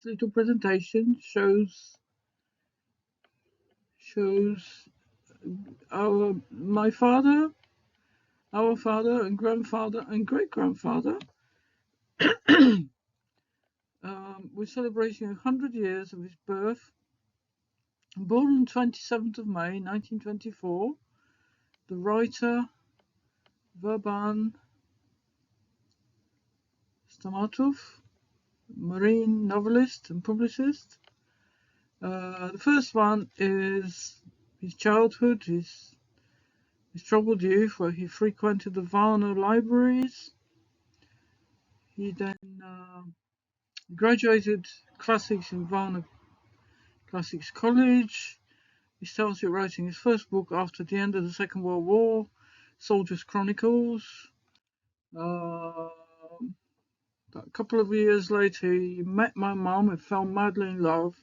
little presentation shows my father, our father, and grandfather and great grandfather. We're celebrating 100 years of his birth. Born on 27th of May 1924, the writer Varban Stamatov, marine novelist and publicist. The first one is his childhood, his troubled youth, where he frequented the Varna libraries. He then graduated classics in Varna Classics College. He started writing his first book after the end of the Second World War, Soldiers' Chronicles. A couple of years later, he met my mum and fell madly in love,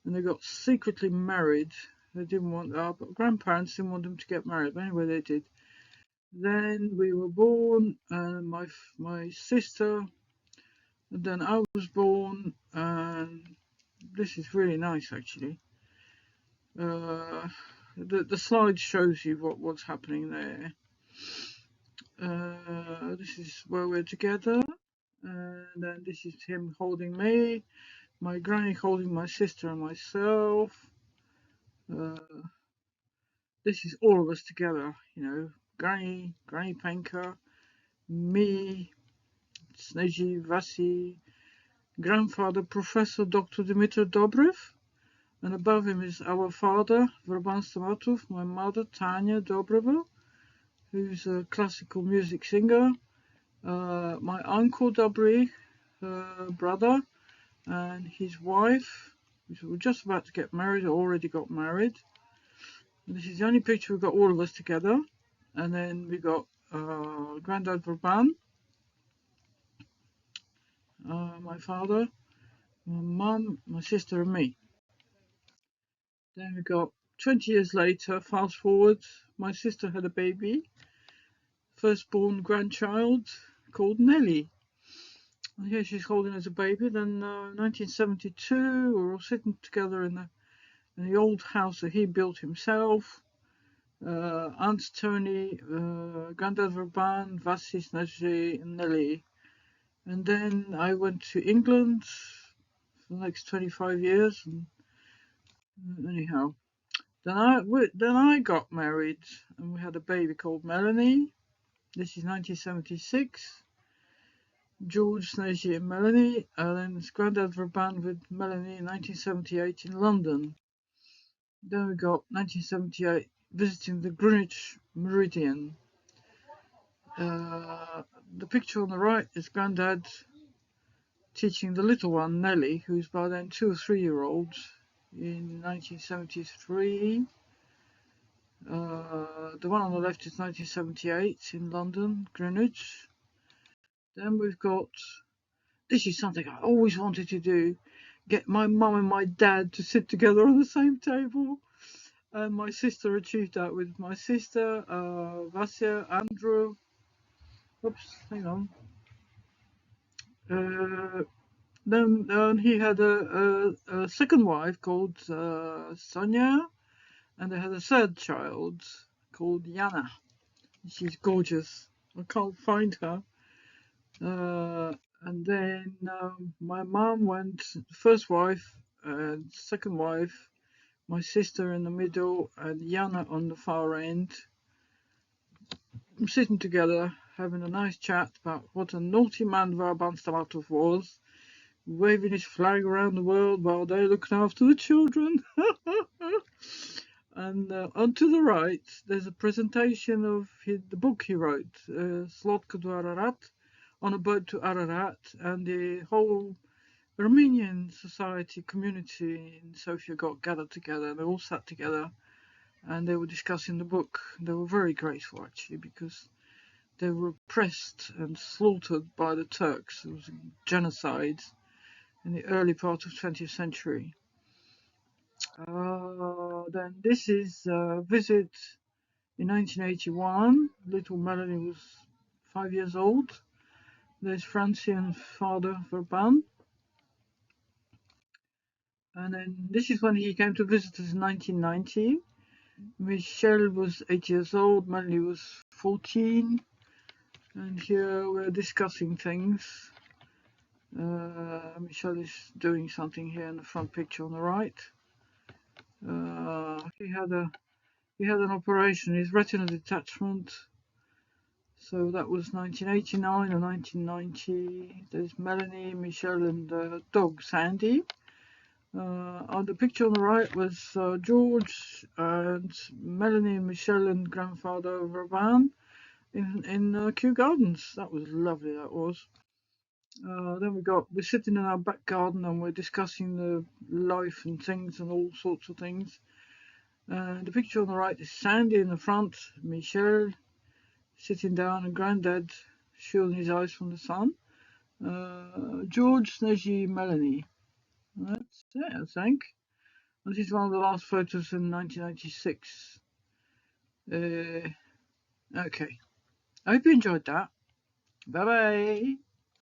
and they got secretly married. They didn't want our grandparents didn't want them to get married, but anyway, they did. Then we were born, and my sister, and then I was born, and this is really nice actually. The slide shows you what's happening there. This is where we're together, and then this is him holding me, my granny holding my sister and myself. This is all of us together, Granny Panka, me, Sneji, Vasi, grandfather Professor Dr. Dmitry Dobrev, and above him is our father, Varban Stamatov, my mother, Tanya Dobreva, who's a classical music singer, my uncle Dobry, her brother, and his wife, who were just about to get married or already got married. And this is the only picture we've got all of us together. And then we got Granddad Varban, my father, my mum, my sister, and me. Then we got 20 years later, fast forward, my sister had a baby, firstborn grandchild called Nelly. And here she's holding as a baby. Then 1972, we're all sitting together in the old house that he built himself. Aunt Tony, Granddad Varban, Vasi, Snezhi, and Nelly. And then I went to England for the next 25 years. And anyhow, then I got married, and we had a baby called Melanie. This is 1976. George, Snezhi, and Melanie. And then it's Granddad Varban with Melanie in 1978 in London. Then we got 1978 visiting the Greenwich Meridian. The picture on the right is Granddad teaching the little one, Nelly, who's by then 2 or 3 year old, in 1973. The one on the left is 1978 in London, Greenwich. Then we've got, this is something I always wanted to do, get my mum and my dad to sit together on the same table. And my sister achieved that with my sister, Vasya, Andrew. Oops, hang on. Then he had a second wife called Sonia, and they had a third child called Yana. She's gorgeous. I can't find her. And then my mum went, first wife and second wife, my sister in the middle, and Yana on the far end. I'm sitting together, having a nice chat about what a naughty man Varban Stamatov was, waving his flag around the world while they looked after the children. And on to the right, there's a presentation of the book he wrote, Slodka to Ararat, on a boat to Ararat, and the whole Armenian society community in Sofia got gathered together, and they all sat together, and they were discussing the book. They were very grateful, actually, because they were oppressed and slaughtered by the Turks. It was a genocide in the early part of 20th century. Then this is a visit in 1981. Little Melanie was 5 years old. There's Francie and Father Varban. And then this is when he came to visit us in 1990. Michelle was 8 years old, Melanie was 14. And here we're discussing things. Michelle is doing something here in the front picture on the right. He had an operation, his retina detachment. So that was 1989 or 1990. There's Melanie, Michelle, and dog Sandy. On the picture on the right was George and Melanie, Michelle, and grandfather Varban in Kew Gardens. That was lovely. That was. Then we're sitting in our back garden and we're discussing the life and things and all sorts of things. The picture on the right is Sandy in the front, Michelle sitting down, and Granddad shielding his eyes from the sun. George, Neji, Melanie. That's it, I think. This is one of the last photos in 1996. Okay. I hope you enjoyed that. Bye bye.